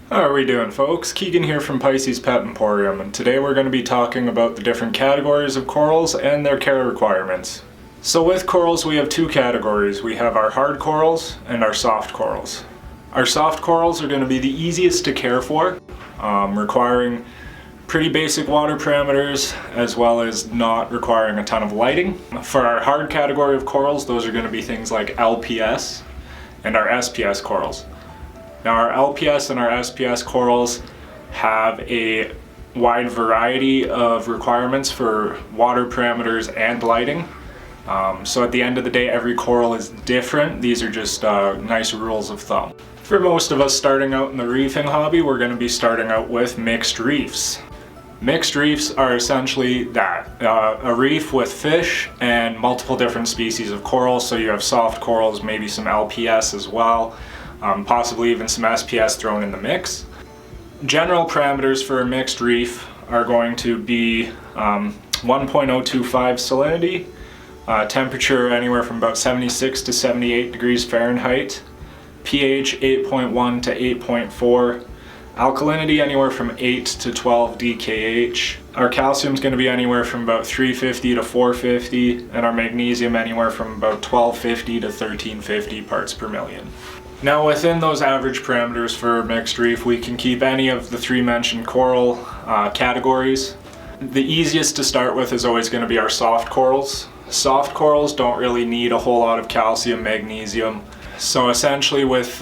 How are we doing, folks? Keegan here from Pisces Pet Emporium, and today we're going to be talking about the different categories of corals and their care requirements. So with corals we have two categories. We have our hard corals and our soft corals. Our soft corals are going to be the easiest to care for, requiring pretty basic water parameters as well as not requiring a ton of lighting. For our hard category of corals, those are going to be things like LPS and our SPS corals. Now our LPS and our SPS corals have a wide variety of requirements for water parameters and lighting. So at the end of the day, every coral is different. These are just nice rules of thumb. For most of us starting out in the reefing hobby, we're going to be starting out with mixed reefs. Mixed reefs are essentially that, a reef with fish and multiple different species of coral. So you have soft corals, maybe some LPS as well. Possibly even some SPS thrown in the mix. General parameters for a mixed reef are going to be 1.025 salinity, temperature anywhere from about 76 to 78 degrees Fahrenheit, pH 8.1 to 8.4, alkalinity anywhere from 8 to 12 DKH. Our calcium is going to be anywhere from about 350 to 450, and our magnesium anywhere from about 1250 to 1350 parts per million. Now within those average parameters for mixed reef, we can keep any of the three mentioned coral categories. The easiest to start with is always going to be our soft corals. Soft corals don't really need a whole lot of calcium, magnesium. So essentially with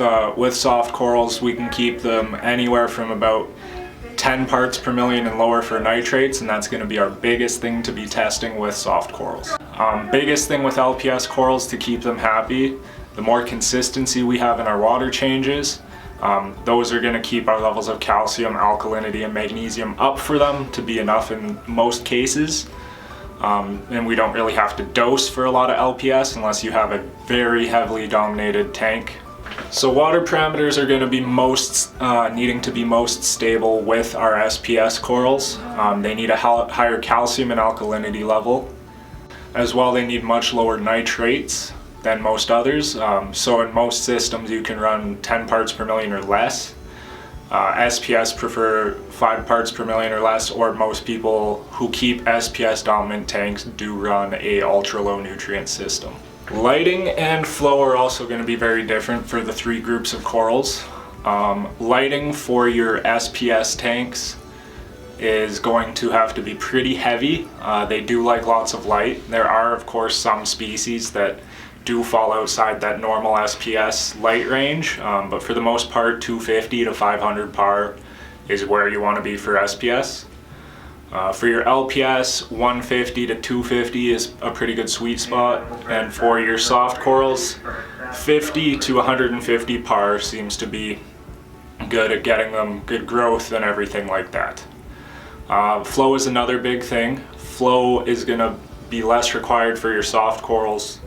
soft corals, we can keep them anywhere from about 10 parts per million and lower for nitrates, and that's going to be our biggest thing to be testing with soft corals. Biggest thing with LPS corals to keep them happy, the more consistency we have in our water changes, those are going to keep our levels of calcium, alkalinity, and magnesium up for them to be enough in most cases. And we don't really have to dose for a lot of LPS unless you have a very heavily dominated tank. So water parameters are going to be needing to be most stable with our SPS corals. They need a higher calcium and alkalinity level. As well, they need much lower nitrates than most others. So in most systems you can run 10 parts per million or less. SPS prefer 5 parts per million or less, or most people who keep SPS dominant tanks do run a ultra low nutrient system. Lighting and flow are also going to be very different for the three groups of corals. Lighting for your SPS tanks is going to have to be pretty heavy. They do like lots of light. There are of course some species that do fall outside that normal SPS light range, but for the most part 250 to 500 par is where you want to be for SPS. For your LPS, 150 to 250 is a pretty good sweet spot, and for your soft corals, 50 to 150 par seems to be good at getting them good growth and everything like that. Flow is another big thing. Flow is going to be less required for your soft corals.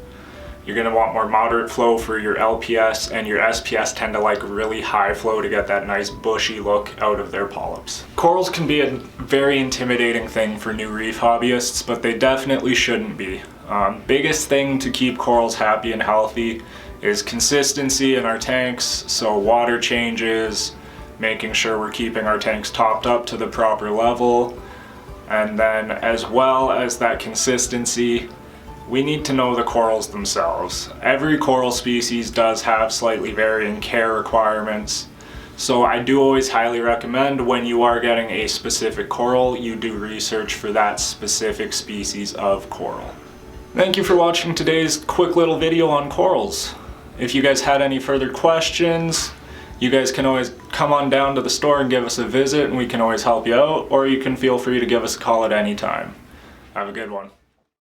You're going to want more moderate flow for your LPS, and your SPS tend to like really high flow to get that nice bushy look out of their polyps. Corals can be a very intimidating thing for new reef hobbyists, but they definitely shouldn't be. Biggest thing to keep corals happy and healthy is consistency in our tanks, so water changes, making sure we're keeping our tanks topped up to the proper level, and then as well as that consistency, we need to know the corals themselves. Every coral species does have slightly varying care requirements, so I do always highly recommend when you are getting a specific coral, you do research for that specific species of coral. Thank you for watching today's quick little video on corals. If you guys had any further questions, you guys can always come on down to the store and give us a visit, and we can always help you out, or you can feel free to give us a call at any time. Have a good one.